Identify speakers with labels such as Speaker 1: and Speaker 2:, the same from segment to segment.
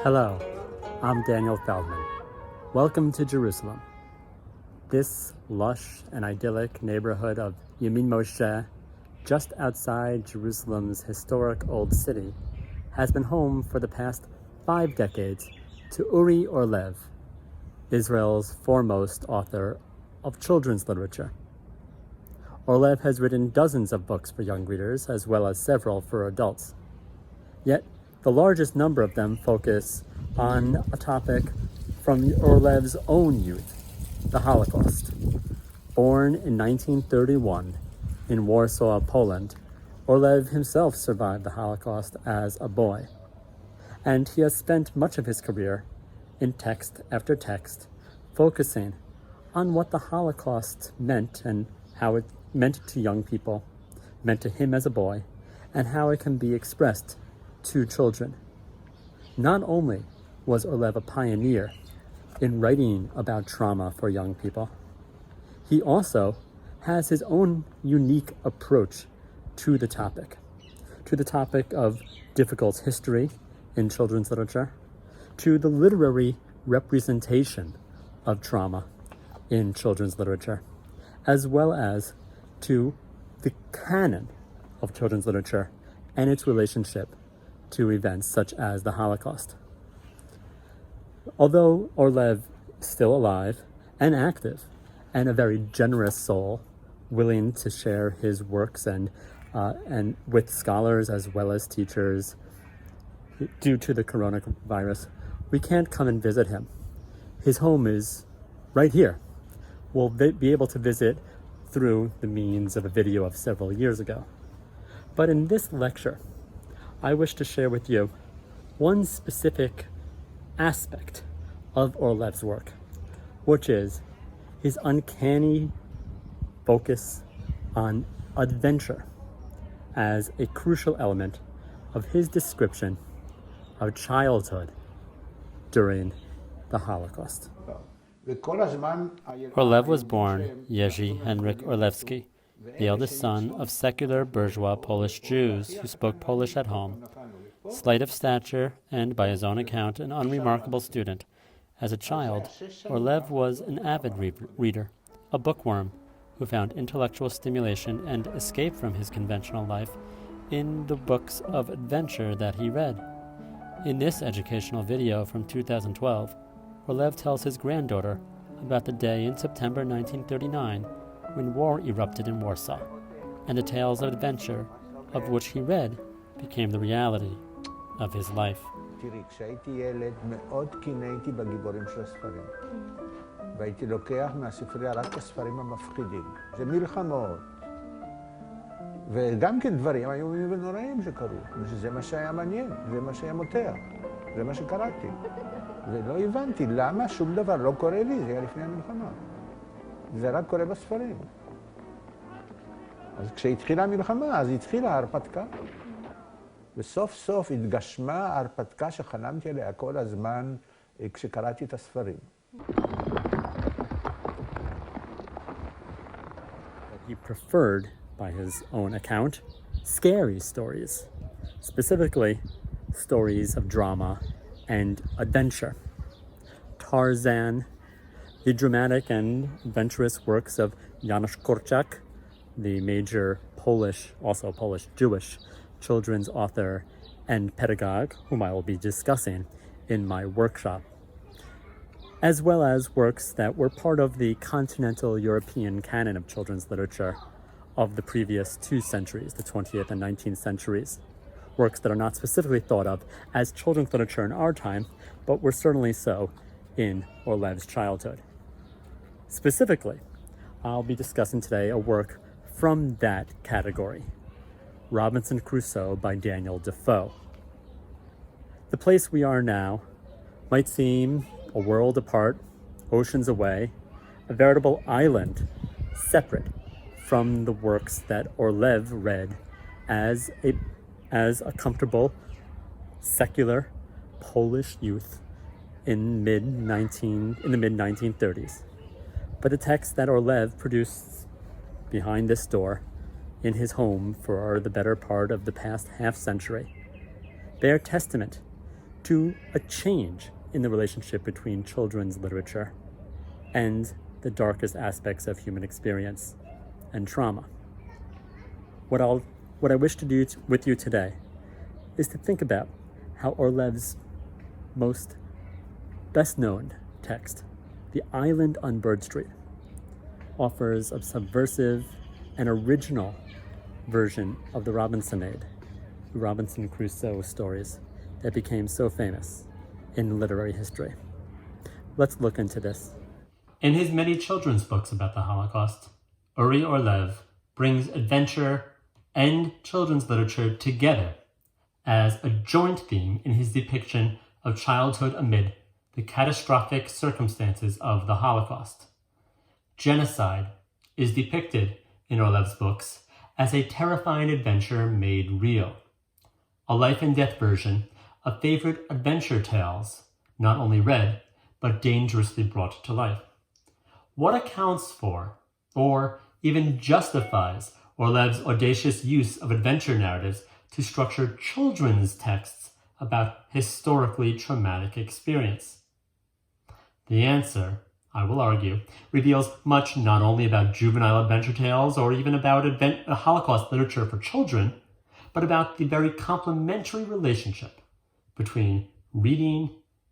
Speaker 1: Hello, I'm Daniel Feldman. Welcome to Jerusalem. This lush and idyllic neighborhood of Yamin Moshe, just outside Jerusalem's historic Old City, has been home for the past 5 decades to Uri Orlev, Israel's foremost author of children's literature. Orlev has written dozens of books for young readers, as well as several for adults. Yet, the largest number of them focus on a topic from Orlev's own youth, the Holocaust. Born in 1931 in Warsaw, Poland, Orlev himself survived the Holocaust as a boy, and he has spent much of his career in text after text focusing on what the Holocaust meant and how it meant to young people, meant to him as a boy, and how it can be expressed to children. Not only was Orlev a pioneer in writing about trauma for young people, he also has his own unique approach to the topic of difficult history in children's literature, to the literary representation of trauma in children's literature, as well as to the canon of children's literature and its relationship to events such as the Holocaust. Although Orlev is still alive and active and a very generous soul, willing to share his works and with scholars as well as teachers, due to the coronavirus, we can't come and visit him. His home is right here. We'll be able to visit through the means of a video of several years ago. But in this lecture, I wish to share with you one specific aspect of Orlev's work, which is his uncanny focus on adventure as a crucial element of his description of childhood during the Holocaust.
Speaker 2: Orlev was born Jerzy Henryk Orlewski, the eldest son of secular bourgeois Polish Jews who spoke Polish at home. Slight of stature and, by his own account, an unremarkable student. As a child, Orlev was an avid reader, a bookworm who found intellectual stimulation and escape from his conventional life in the books of adventure that he read. In this educational video from 2012, Orlev tells his granddaughter about the day in September 1939 when war erupted in Warsaw, and the tales of adventure of which he read became the reality of his life.
Speaker 3: תראי, כשהייתי ילד מאוד קינאתי בגיבורים של הספרים. והייתי לוקח מהספרייה רק את הספרים המפחידים. זה מלחמות. וגם כן דברים איומים ונוראים שקרו. שזה מה שהיה מעניין, זה מה שהיה מותח. זה מה שקראתי. ולא הבנתי למה שום דבר לא קורה לי, זה היה לפני המלחמה. זה רק קורה בספרים. אז כשהתחילה המלחמה, אז התחילה ההרפתקה. וסוף סוף התגשמה ההרפתקה שחלמתי עליה כל הזמן כשקראתי את הספרים.
Speaker 1: He preferred, by his own account, scary stories, specifically stories of drama and adventure. Tarzan, the dramatic and adventurous works of Janusz Korczak, the major Polish, also Polish-Jewish, children's author and pedagogue, whom I will be discussing in my workshop, as well as works that were part of the continental European canon of children's literature of the previous 2 centuries, the 20th and 19th centuries. Works that are not specifically thought of as children's literature in our time, but were certainly so in Orlev's childhood. Specifically, I'll be discussing today a work from that category, Robinson Crusoe by Daniel Defoe. The place we are now might seem a world apart, oceans away, a veritable island separate from the works that Orlev read as a comfortable, secular Polish youth in the mid-1930s. but the texts that Orlev produced behind this door in his home for the better part of the past half-century bear testament to a change in the relationship between children's literature and the darkest aspects of human experience and trauma. What I wish to do with you today is to think about how Orlev's most best-known text, The Island on Bird Street, offers a subversive and original version of the Robinson Crusoe stories that became so famous in literary history. Let's look into this.
Speaker 2: In his many children's books about the Holocaust, Uri Orlev brings adventure and children's literature together as a joint theme in his depiction of childhood amid the catastrophic circumstances of the Holocaust. Genocide is depicted in Orlev's books as a terrifying adventure made real, a life and death version of favorite adventure tales, not only read, but dangerously brought to life. What accounts for, or even justifies, Orlev's audacious use of adventure narratives to structure children's texts about historically traumatic experience? The answer, I will argue, reveals much not only about juvenile adventure tales or even about Holocaust literature for children, but about the very complementary relationship between reading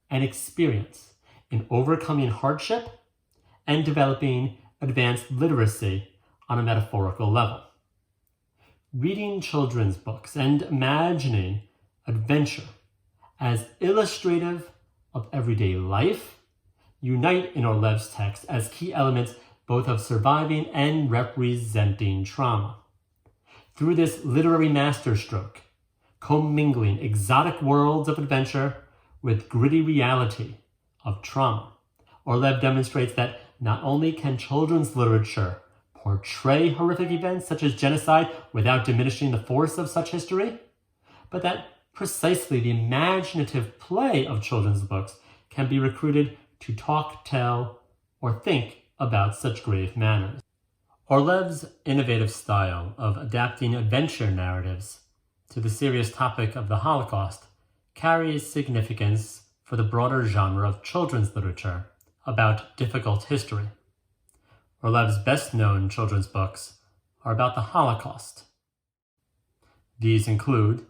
Speaker 2: and experience in overcoming hardship and developing advanced literacy on a metaphorical level. Reading children's books and imagining adventure as illustrative of everyday life unite in Orlev's text as key elements both of surviving and representing trauma. Through this literary masterstroke, commingling exotic worlds of adventure with gritty reality of trauma, Orlev demonstrates that not only can children's literature portray horrific events such as genocide without diminishing the force of such history, but that precisely the imaginative play of children's books can be recruited to talk, tell, or think about such grave matters. Orlev's innovative style of adapting adventure narratives to the serious topic of the Holocaust carries significance for the broader genre of children's literature about difficult history. Orlev's best-known children's books are about the Holocaust. These include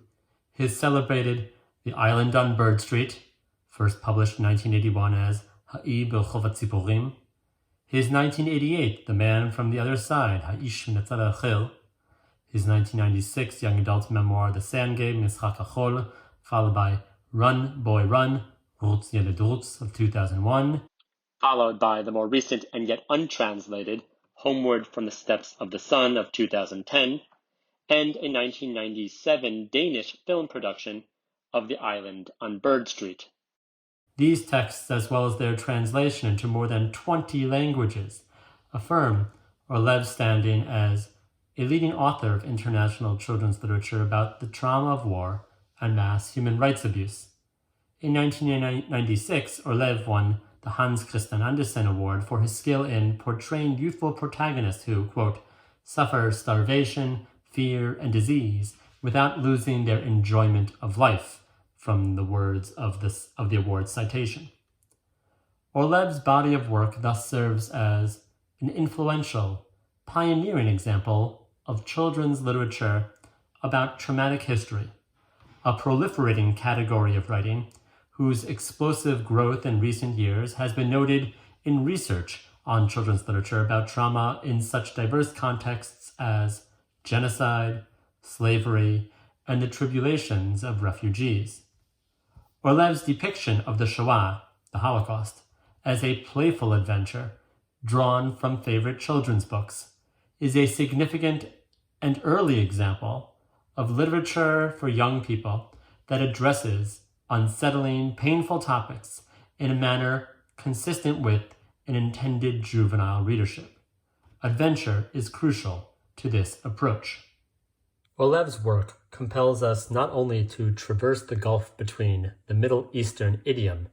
Speaker 2: his celebrated The Island on Bird Street, first published in 1981 as Ha'i Berchov HaTziporim, his 1988 The Man from the Other Side, Ha'ish Min Hatzad Ha'achel, his 1996 young adult memoir The Sand Game, Mischak HaChol, followed by Run, Boy, Run, Rutz Yeled Rutz of 2001, followed by the more recent and yet untranslated Homeward from the Steps of the Sun of 2010, and a 1997 Danish film production of The Island on Bird Street. These texts, as well as their translation into more than 20 languages, affirm Orlev's standing as a leading author of international children's literature about the trauma of war and mass human rights abuse. In 1996, Orlev won the Hans Christian Andersen Award for his skill in portraying youthful protagonists who, quote, suffer starvation, fear, and disease without losing their enjoyment of life, from the words of the award's citation. Orlev's body of work thus serves as an influential, pioneering example of children's literature about traumatic history, a proliferating category of writing whose explosive growth in recent years has been noted in research on children's literature about trauma in such diverse contexts as genocide, slavery, and the tribulations of refugees. Orlev's depiction of the Shoah, the Holocaust, as a playful adventure drawn from favorite children's books is a significant and early example of literature for young people that addresses unsettling, painful topics in a manner consistent with an intended juvenile readership. Adventure is crucial to this approach. Orlev's work compels us not only to traverse the gulf between the Middle Eastern idiom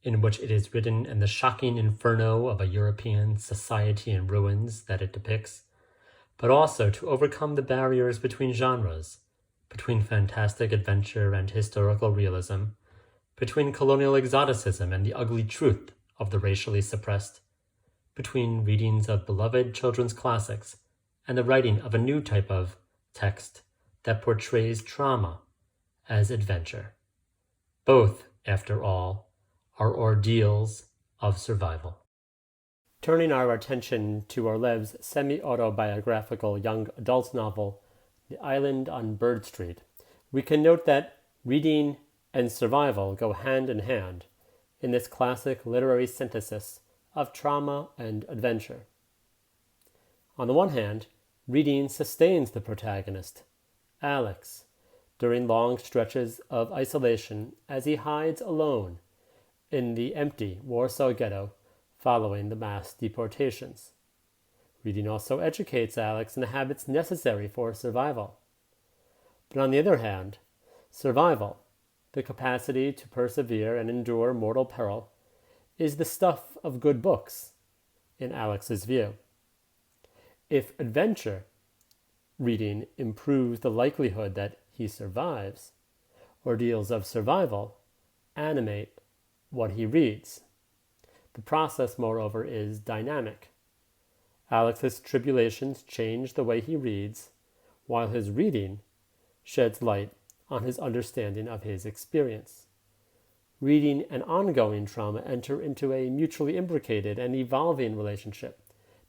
Speaker 1: in which it is written and the shocking inferno of a European society in ruins that it depicts, but also to overcome the barriers between genres, between fantastic adventure and historical realism, between colonial exoticism and the ugly truth of the racially suppressed, between readings of beloved children's classics and the writing of a new type of text that portrays trauma as adventure. Both, after all, are ordeals of survival. Turning our attention to Orlev's semi-autobiographical young adult novel, The Island on Bird Street, we can note that reading and survival go hand in hand in this classic literary synthesis of trauma and adventure. On the one hand, reading sustains the protagonist, Alex, during long stretches of isolation as he hides alone in the empty Warsaw ghetto following the mass deportations. Reading also educates Alex in the habits necessary for survival. But on the other hand, survival, the capacity to persevere and endure mortal peril, is the stuff of good books, in Alex's view. If adventure reading improves the likelihood that he survives, ordeals of survival animate what he reads. The process, moreover, is dynamic. Alex's tribulations change the way he reads, while his reading sheds light on his understanding of his experience. Reading and ongoing trauma enter into a mutually imbricated and evolving relationship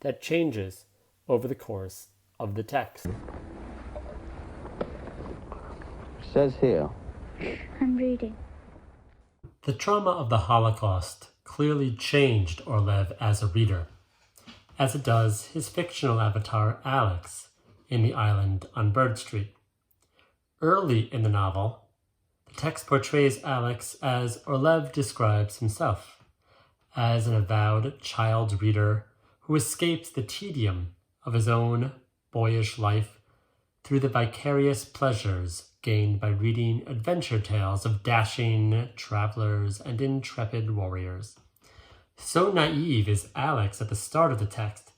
Speaker 1: that changes over the course of the text.
Speaker 3: It says here.
Speaker 4: I'm reading.
Speaker 1: The trauma of the Holocaust clearly changed Orlev as a reader, as it does his fictional avatar Alex in The Island on Bird Street. Early in the novel, the text portrays Alex as Orlev describes himself, as an avowed child reader who escapes the tedium of his own boyish life through the vicarious pleasures gained by reading adventure tales of dashing travelers and intrepid warriors. So naive is Alex at the start of the text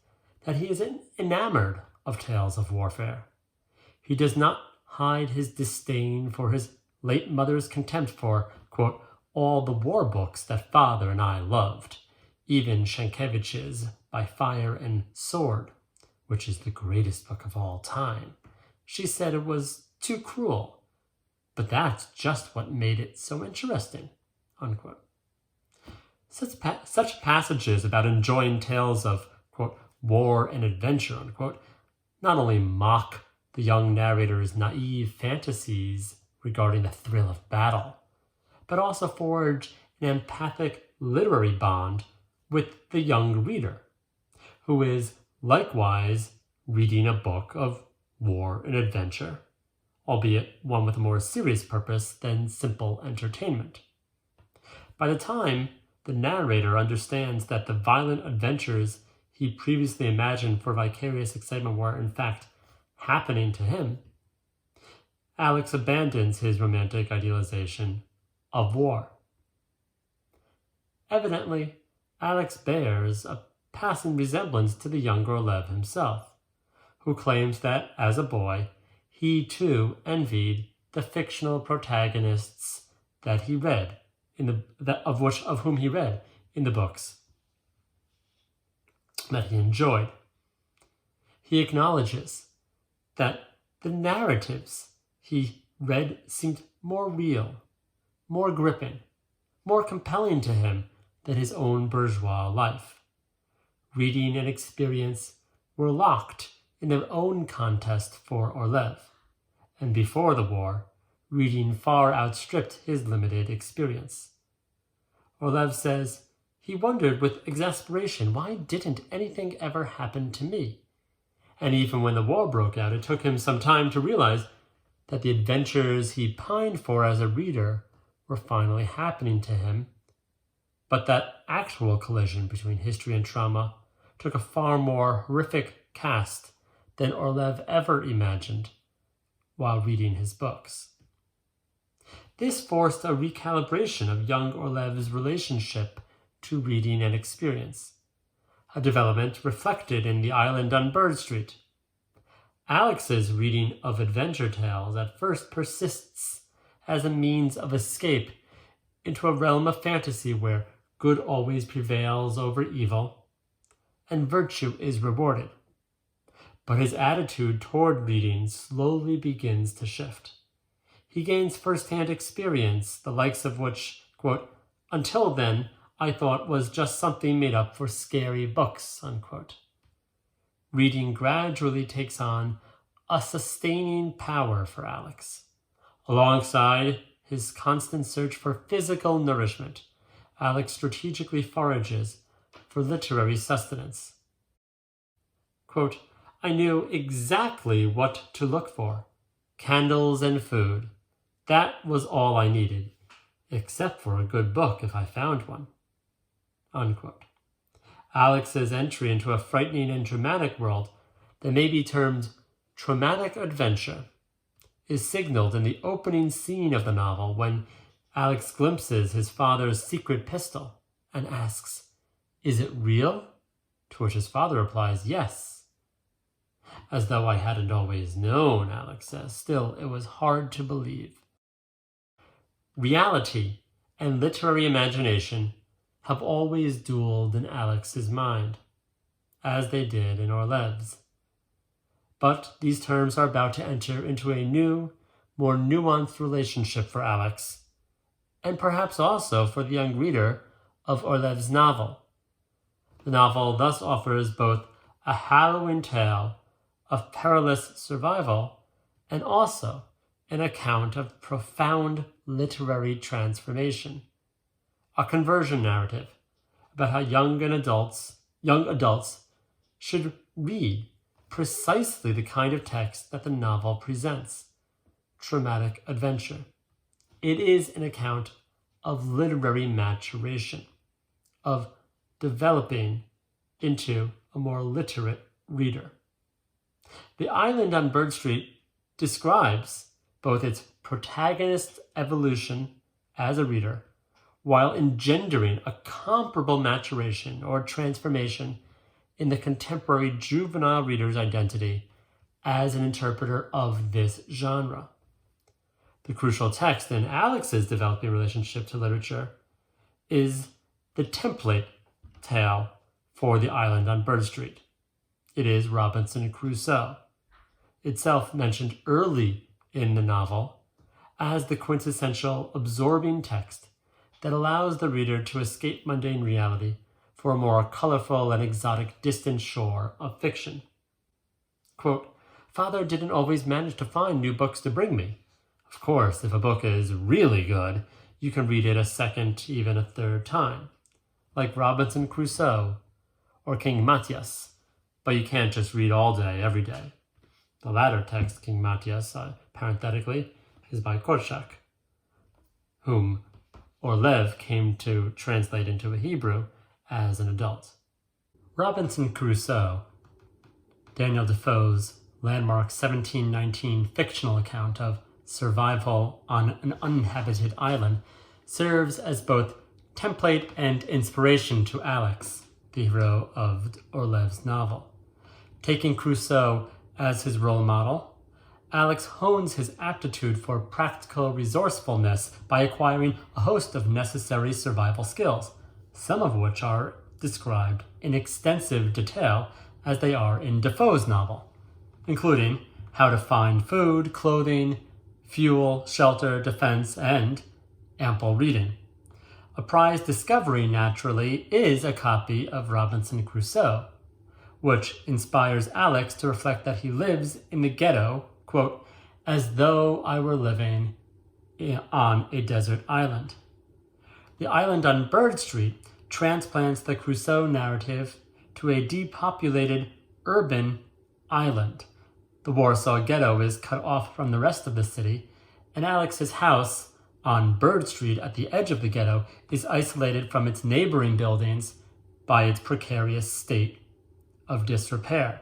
Speaker 1: that he is enamored of tales of warfare. He does not hide his disdain for his late mother's contempt for, quote, all the war books that father and I loved, even Sienkiewicz's By Fire and Sword, which is the greatest book of all time. She said it was too cruel, but that's just what made it so interesting, unquote. Such passages about enjoying tales of, quote, war and adventure, unquote, not only mock the young narrator's naive fantasies regarding the thrill of battle, but also forge an empathic literary bond with the young reader, who is likewise reading a book of war and adventure, albeit one with a more serious purpose than simple entertainment. By the time the narrator understands that the violent adventures he previously imagined for vicarious excitement were in fact happening to him, Alex abandons his romantic idealization of war. Evidently, Alex bears a passing resemblance to the younger Orlev himself, who claims that, as a boy, he too envied the fictional protagonists that he read of whom he read in the books that he enjoyed. He acknowledges that the narratives he read seemed more real, more gripping, more compelling to him than his own bourgeois life. Reading and experience were locked in their own contest for Orlev, and before the war, reading far outstripped his limited experience. Orlev says he wondered with exasperation, why didn't anything ever happen to me? And even when the war broke out, it took him some time to realize that the adventures he pined for as a reader were finally happening to him, but that actual collision between history and trauma took a far more horrific cast than Orlev ever imagined while reading his books.
Speaker 2: This forced a recalibration of young Orlev's relationship to reading and experience, a development reflected in The Island on Bird Street. Alex's reading of adventure tales at first persists as a means of escape into a realm of fantasy where good always prevails over evil and virtue is rewarded. But his attitude toward reading slowly begins to shift. He gains first-hand experience, the likes of which, quote, "until then, I thought was just something made up for scary books," unquote. Reading gradually takes on a sustaining power for Alex. Alongside his constant search for physical nourishment, Alex strategically forages for literary sustenance. Quote, "I knew exactly what to look for. Candles and food. That was all I needed, except for a good book if I found one." Unquote. Alex's entry into a frightening and dramatic world that may be termed traumatic adventure is signaled in the opening scene of the novel when Alex glimpses his father's secret pistol and asks, "Is it real?" To which his father replies, "Yes." "As though I hadn't always known," Alex says. Still, it was hard to believe. Reality and literary imagination have always dueled in Alex's mind, as they did in Orlev's. But these terms are about to enter into a new, more nuanced relationship for Alex, and perhaps also for the young reader of Orlev's novel. The novel thus offers both a harrowing tale of perilous survival and also an account of profound literary transformation, a conversion narrative about how young adults should read precisely the kind of text that the novel presents, traumatic adventure. It is an account of literary maturation, of developing into a more literate reader. The Island on Bird Street describes both its protagonist's evolution as a reader, while engendering a comparable maturation or transformation in the contemporary juvenile reader's identity as an interpreter of this genre. The crucial text in Alex's developing relationship to literature is the template tale for The Island on Bird Street. It is Robinson Crusoe, itself mentioned early in the novel as the quintessential absorbing text that allows the reader to escape mundane reality for a more colorful and exotic distant shore of fiction. Quote, "Father didn't always manage to find new books to bring me. Of course, if a book is really good, you can read it a second, even a third time, like Robinson Crusoe or King Matthias, but you can't just read all day, every day." The latter text, King Matthias, parenthetically, is by Korczak, whom Orlev came to translate into a Hebrew as an adult. Robinson Crusoe, Daniel Defoe's landmark 1719 fictional account of survival on an uninhabited island, serves as both template and inspiration to Alex, the hero of Orlev's novel. Taking Crusoe as his role model, Alex hones his aptitude for practical resourcefulness by acquiring a host of necessary survival skills, some of which are described in extensive detail as they are in Defoe's novel, including how to find food, clothing, fuel, shelter, defense, and ample reading. A prized discovery, naturally, is a copy of Robinson Crusoe, which inspires Alex to reflect that he lives in the ghetto, quote, "as though I were living on a desert island." The Island on Bird Street transplants the Crusoe narrative to a depopulated urban island. The Warsaw Ghetto is cut off from the rest of the city, and Alex's house on Bird Street at the edge of the ghetto is isolated from its neighboring buildings by its precarious state of disrepair.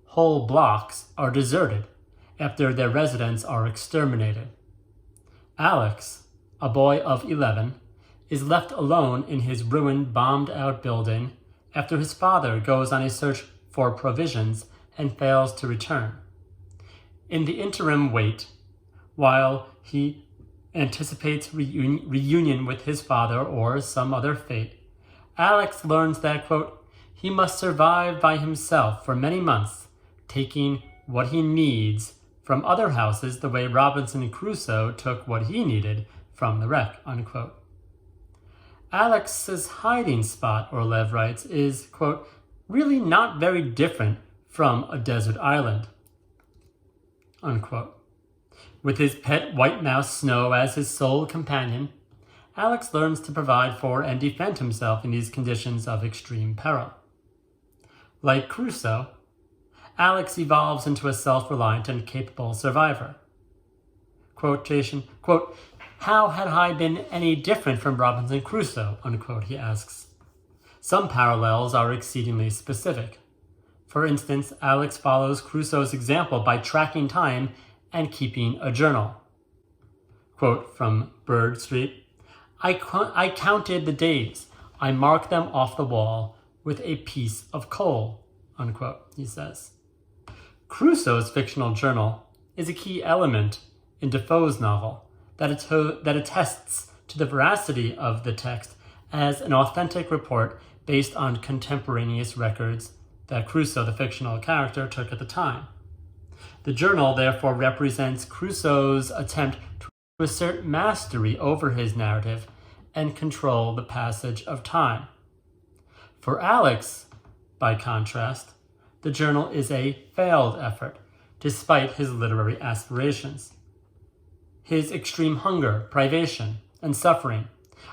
Speaker 2: Whole blocks are deserted after their residents are exterminated.
Speaker 1: Alex, a boy of 11, is left alone in his ruined, bombed-out building after his father goes on a search for provisions and fails to return. In the interim wait, while he anticipates reunion with his father or some other fate, Alex learns that, quote, he must survive by himself for many months, taking what he needs from other houses the way Robinson Crusoe took what he needed from the wreck, unquote. Alex's hiding spot, Orlev writes, is, quote, really not very different from a desert island, unquote. With his pet white mouse Snow as his sole companion, Alex learns to provide for and defend himself in these conditions of extreme peril. Like Crusoe, Alex evolves into a self-reliant and capable survivor. Quotation, quote, how had I been any different from Robinson Crusoe, unquote, he asks. Some parallels are exceedingly specific. For instance, Alex follows Crusoe's example by tracking time and keeping a journal. Quote from Bird Street, I counted the days. I marked them off the wall with a piece of coal, unquote, he says. Crusoe's fictional journal is a key element in Defoe's novel that attests to the veracity of the text as an authentic report based on contemporaneous records that Crusoe, the fictional character, took at the time. The journal therefore represents Crusoe's attempt to assert mastery over his narrative and control the passage of time. For Alex, by contrast, the journal is a failed effort, despite his literary aspirations. His extreme hunger, privation, and suffering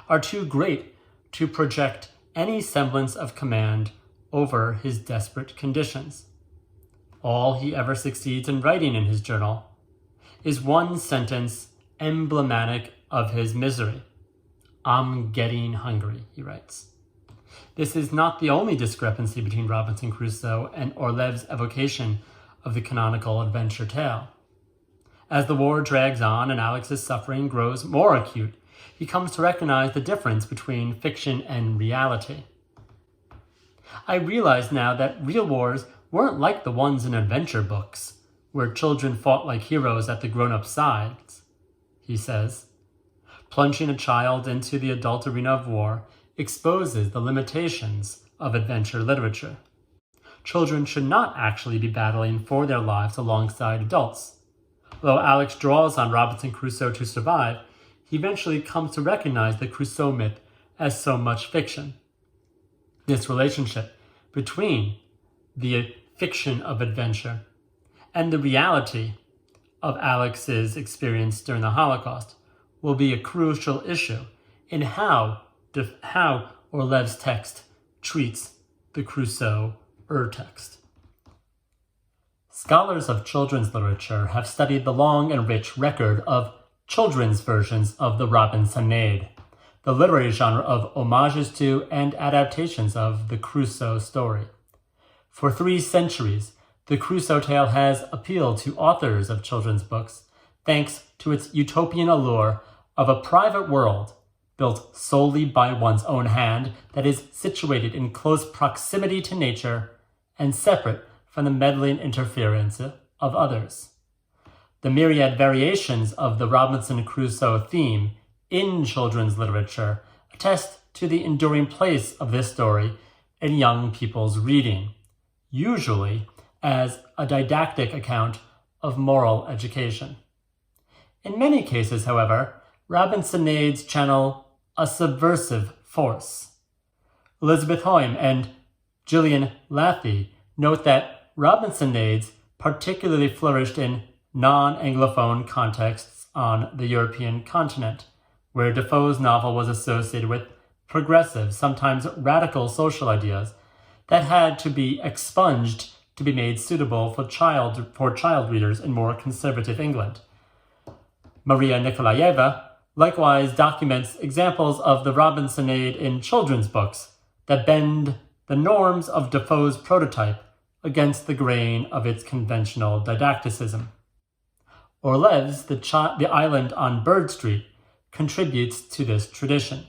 Speaker 1: are too great to project any semblance of command over his desperate conditions. All he ever succeeds in writing in his journal is one sentence emblematic of his misery. I'm getting hungry, he writes. This is not the only discrepancy between Robinson Crusoe and Orlev's evocation of the canonical adventure tale. As the war drags on and Alex's suffering grows more acute, he comes to recognize the difference between fiction and reality. I realize now that real wars weren't like the ones in adventure books, where children fought like heroes at the grown-up sides, he says. Plunging a child into the adult arena of war exposes the limitations of adventure literature. Children should not actually be battling for their lives alongside adults. Though Alex draws on Robinson Crusoe to survive, he eventually comes to recognize the Crusoe myth as so much fiction. This relationship between the fiction of adventure and the reality of Alex's experience during the Holocaust will be a crucial issue in how Orlev's text treats the Crusoe ur-text. Scholars of children's literature have studied the long and rich record of children's versions of the Robinsonade, the literary genre of homages to and adaptations of the Crusoe story. For 3 centuries, the Crusoe tale has appealed to authors of children's books thanks to its utopian allure of a private world built solely by one's own hand that is situated in close proximity to nature and separate from the meddling interference of others. The myriad variations of the Robinson Crusoe theme in children's literature attest to the enduring place of this story in young people's reading, usually as a didactic account of moral education. In many cases, however, Robinsonades channel a subversive force. Elizabeth Hoyme and Gillian Lathie note that Robinsonades particularly flourished in non-Anglophone contexts on the European continent, where Defoe's novel was associated with progressive, sometimes radical social ideas that had to be expunged to be made suitable for child readers in more conservative England. Maria Nikolaeva likewise documents examples of the Robinsonade in children's books that bend the norms of Defoe's prototype against the grain of its conventional didacticism.
Speaker 2: Orlev's The Island on Bird Street contributes to this tradition.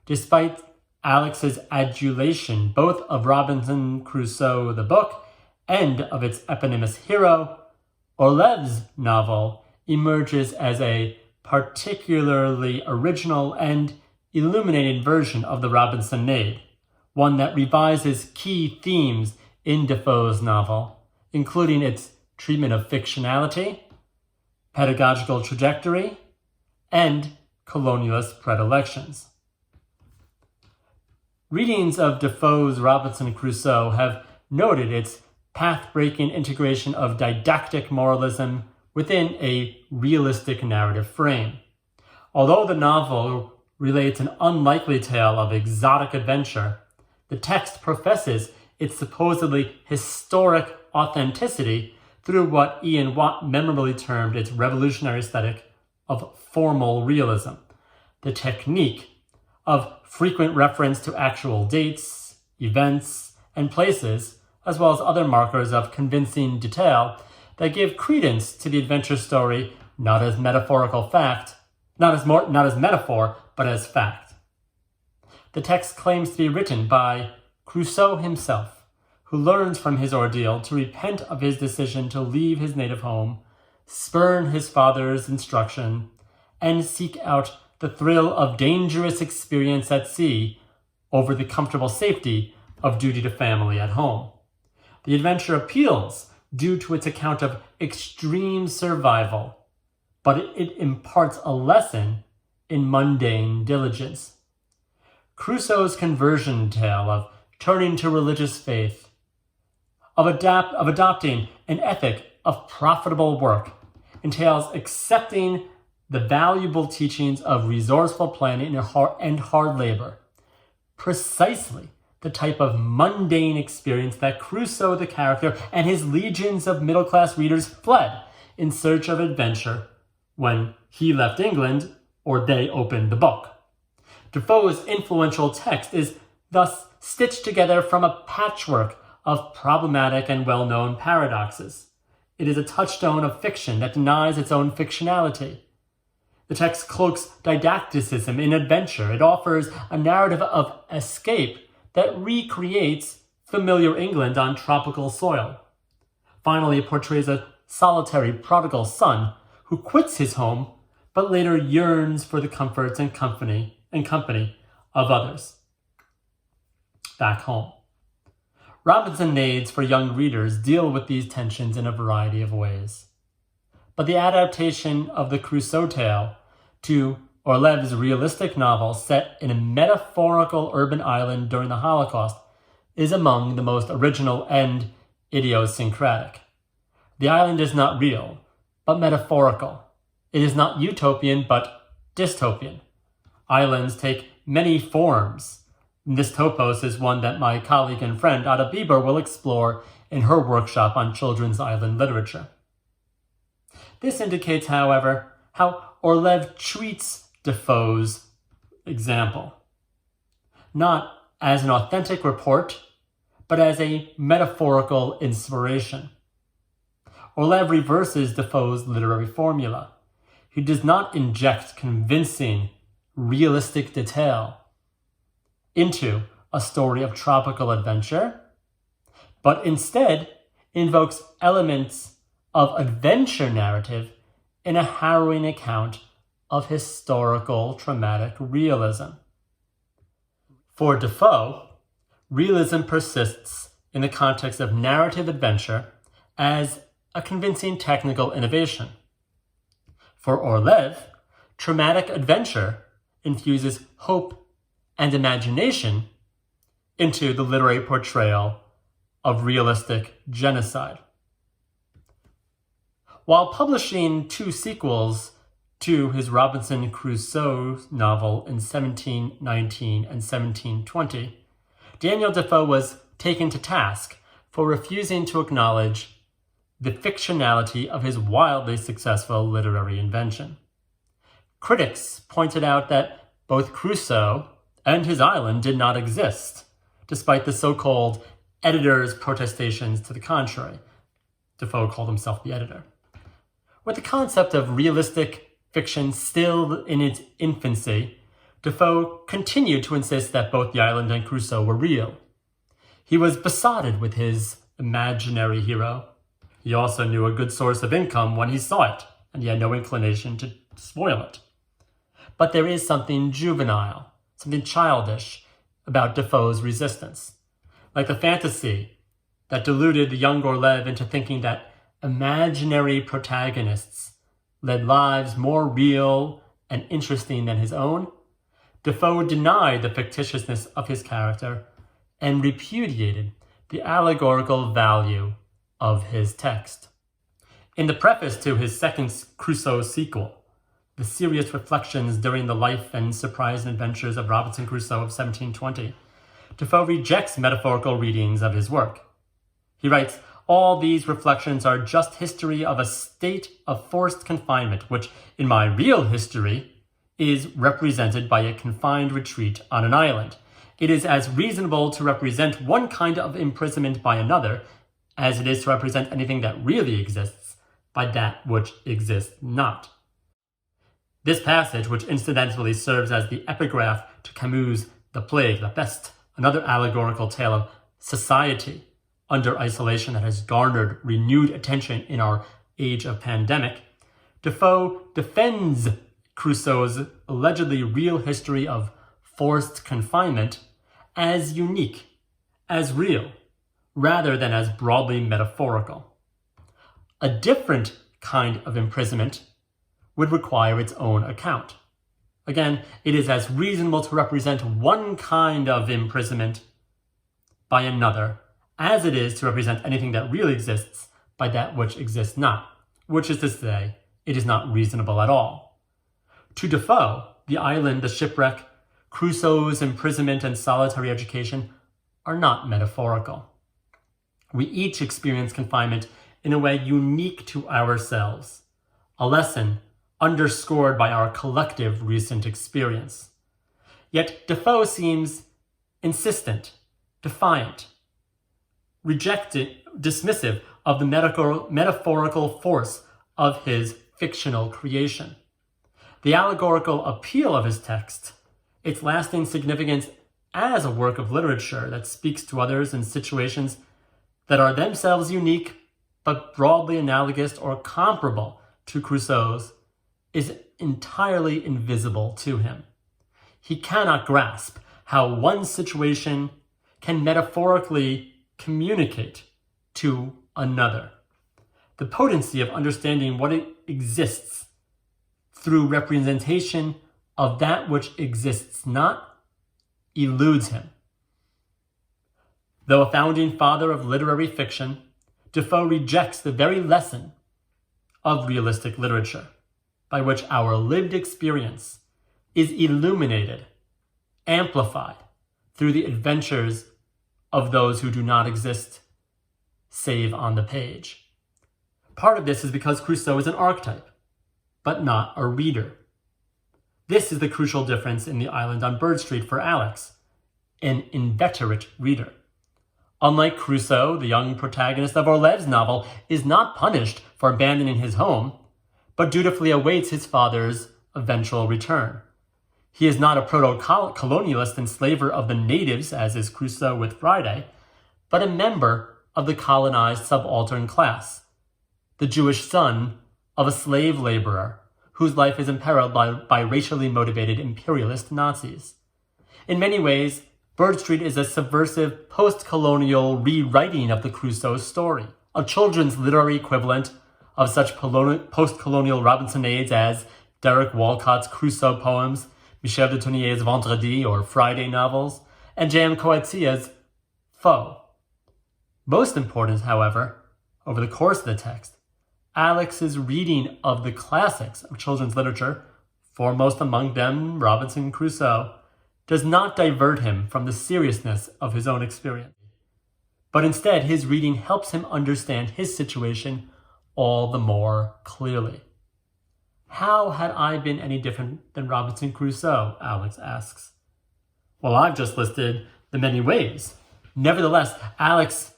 Speaker 2: Despite Alex's adulation both of Robinson Crusoe the book and of its eponymous hero, Orlev's novel emerges as a particularly original and illuminating version of the Robinsonade, one that revises key themes in Defoe's novel, including its treatment of fictionality, pedagogical trajectory, and colonialist predilections. Readings of Defoe's Robinson Crusoe have noted its path-breaking integration of didactic moralism within a realistic narrative frame. Although the novel relates an unlikely tale of exotic adventure, the text professes its supposedly historic authenticity through what Ian Watt memorably termed its revolutionary aesthetic of formal realism, the technique of frequent reference to actual dates, events, and places, as well as other markers of convincing detail that give credence to the adventure story not as metaphorical fact, not as metaphor, but as fact. The text claims to be written by Crusoe himself, who learns from his ordeal to repent of his decision to leave his native home, spurn his father's instruction, and seek out the thrill of dangerous experience at sea over the comfortable safety of duty to family at home. The adventure appeals due to its account of extreme survival, but it imparts a lesson in mundane diligence. Crusoe's conversion tale of turning to religious faith, of adopting an ethic of profitable work, entails accepting the valuable teachings of resourceful planning and hard labor, precisely the type of mundane experience that Crusoe the character and his legions of middle-class readers fled in search of adventure when he left England or they opened the book. Defoe's influential text is thus stitched together from a patchwork of problematic and well-known paradoxes. It is a touchstone of fiction that denies its own fictionality. The text cloaks didacticism in adventure. It offers a narrative of escape that recreates familiar England on tropical soil. Finally, it portrays a solitary prodigal son who quits his home but later yearns for the comforts and company of others back home. Robinsonades for young readers deal with these tensions in a variety of ways. But the adaptation of the Crusoe tale to Orlev's realistic novel set in a metaphorical urban island during the Holocaust is among the most original and idiosyncratic. The island is not real, but metaphorical. It is not utopian, but dystopian. Islands take many forms. This topos is one that my colleague and friend Ada Bieber will explore in her workshop on children's island literature. This indicates, however, how Orlev treats Defoe's example, not as an authentic report, but as a metaphorical inspiration. Orlev reverses Defoe's literary formula. He does not inject convincing, realistic detail into a story of tropical adventure, but instead invokes elements of adventure narrative in a harrowing account of historical traumatic realism. For Defoe, realism persists in the context of narrative adventure as a convincing technical innovation. For Orlev, traumatic adventure infuses hope and imagination into the literary portrayal of realistic genocide. While publishing 2 sequels to his Robinson Crusoe novel in 1719 and 1720, Daniel Defoe was taken to task for refusing to acknowledge the fictionality of his wildly successful literary invention. Critics pointed out that both Crusoe and his island did not exist, despite the so-called editor's protestations to the contrary. Defoe called himself the editor.
Speaker 1: With the concept of realistic fiction still in its infancy, Defoe continued to insist that both the island and Crusoe were real. He was besotted with his imaginary hero. He also knew a good source of income when he saw it, and he had no inclination to spoil it. But there is something juvenile, something childish about Defoe's resistance. Like the fantasy that deluded the young Orlev into thinking that imaginary protagonists led lives more real and interesting than his own, Defoe denied the fictitiousness of his character and repudiated the allegorical value of his text. In the preface to his second Crusoe sequel, The Serious Reflections During the Life and Surprise and Adventures of Robinson Crusoe of 1720, Defoe rejects metaphorical readings of his work. He writes, "All these reflections are just history of a state of forced confinement, which, in my real history, is represented by a confined retreat on an island. It is as reasonable to represent one kind of imprisonment by another as it is to represent anything that really exists by that which exists not." This passage, which incidentally serves as the epigraph to Camus' The Plague, La Peste, another allegorical tale of society under isolation that has garnered renewed attention in our age of pandemic, Defoe defends Crusoe's allegedly real history of forced confinement as unique, as real, rather than as broadly metaphorical. A different kind of imprisonment would require its own account. Again, it is as reasonable to represent one kind of imprisonment by another as it is to represent anything that really exists by that which exists not, which is to say, it is not reasonable at all. To Defoe, the island, the shipwreck, Crusoe's imprisonment and solitary education are not metaphorical. We each experience confinement in a way unique to ourselves, a lesson underscored by our collective recent experience. Yet Defoe seems insistent, defiant, dismissive of the metaphorical force of his fictional creation. The allegorical appeal of his text, its lasting significance as a work of literature that speaks to others in situations that are themselves unique but broadly analogous or comparable to Crusoe's, is entirely invisible to him. He cannot grasp how one situation can metaphorically communicate to another. The potency of understanding what exists through representation of that which exists not eludes him. Though a founding father of literary fiction, Defoe rejects the very lesson of realistic literature, by which our lived experience is illuminated, amplified through the adventures of those who do not exist save on the page. Part of this is because Crusoe is an archetype, but not a reader. This is the crucial difference in The Island on Bird Street for Alex, an inveterate reader. Unlike Crusoe, the young protagonist of Orlev's novel is not punished for abandoning his home, but dutifully awaits his father's eventual return. He is not a proto-colonialist and slaver of the natives, as is Crusoe with Friday, but a member of the colonized subaltern class, the Jewish son of a slave laborer whose life is imperiled by racially motivated imperialist Nazis. In many ways, Bird Street is a subversive post-colonial rewriting of the Crusoe story, a children's literary equivalent of such post-colonial Robinsonades as Derek Walcott's Crusoe poems, Michel de Tournier's Vendredi or Friday novels, and J.M. Coetzee's Foe. Most important, however, over the course of the text, Alex's reading of the classics of children's literature, foremost among them Robinson Crusoe, does not divert him from the seriousness of his own experience. But instead, his reading helps him understand his situation all the more clearly. How had I been any different than Robinson Crusoe? Alex asks. Well, I've just listed the many ways. Nevertheless, Alex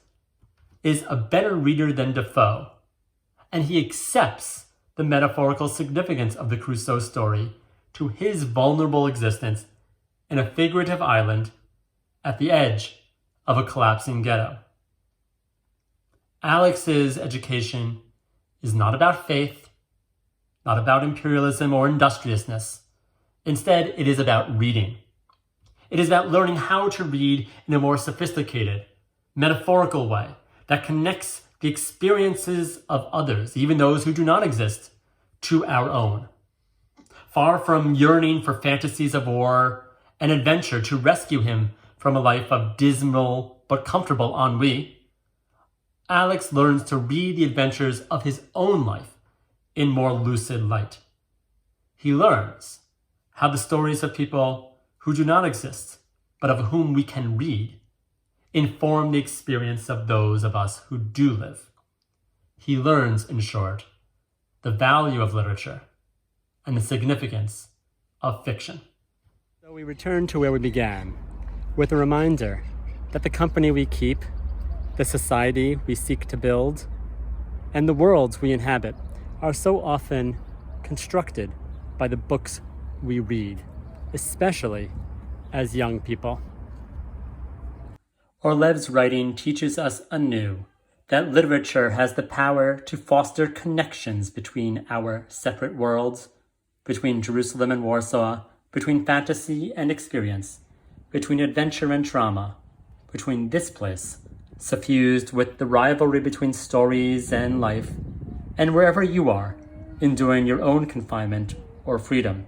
Speaker 1: is a better reader than Defoe, and he accepts the metaphorical significance of the Crusoe story to his vulnerable existence in a figurative island at the edge of a collapsing ghetto. Alex's education is not about faith, not about imperialism or industriousness. Instead, it is about reading. It is about learning how to read in a more sophisticated, metaphorical way that connects the experiences of others, even those who do not exist, to our own. Far from yearning for fantasies of war and adventure to rescue him from a life of dismal but comfortable ennui, Alex learns to read the adventures of his own life in more lucid light. He learns how the stories of people who do not exist, but of whom we can read, inform the experience of those of us who do live. He learns, in short, the value of literature and the significance of fiction. So we return to where we began, with a reminder that the company we keep, the society we seek to build, and the worlds we inhabit are so often constructed by the books we read, especially as young people. Orlev's writing teaches us anew that literature has the power to foster connections between our separate worlds, between Jerusalem and Warsaw, between fantasy and experience, between adventure and trauma, between this place, suffused with the rivalry between stories and life, and wherever you are, enjoying your own confinement or freedom.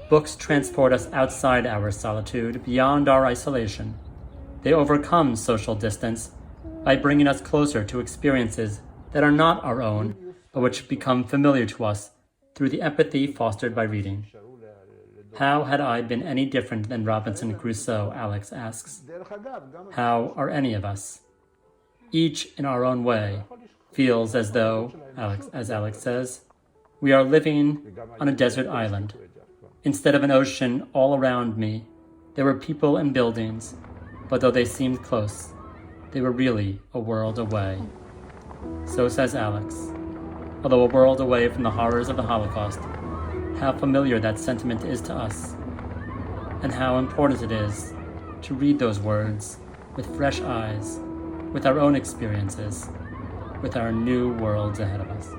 Speaker 1: Books transport us outside our solitude, beyond our isolation. They overcome social distance by bringing us closer to experiences that are not our own, but which become familiar to us through the empathy fostered by reading. How had I been any different than Robinson Crusoe, Alex asks. How are any of us? Each in our own way feels as though, as Alex says, we are living on a desert island. Instead of an ocean all around me, there were people and buildings, but though they seemed close, they were really a world away. So says Alex. Although a world away from the horrors of the Holocaust, how familiar that sentiment is to us, and how important it is to read those words with fresh eyes, with our own experiences, with our new worlds ahead of us.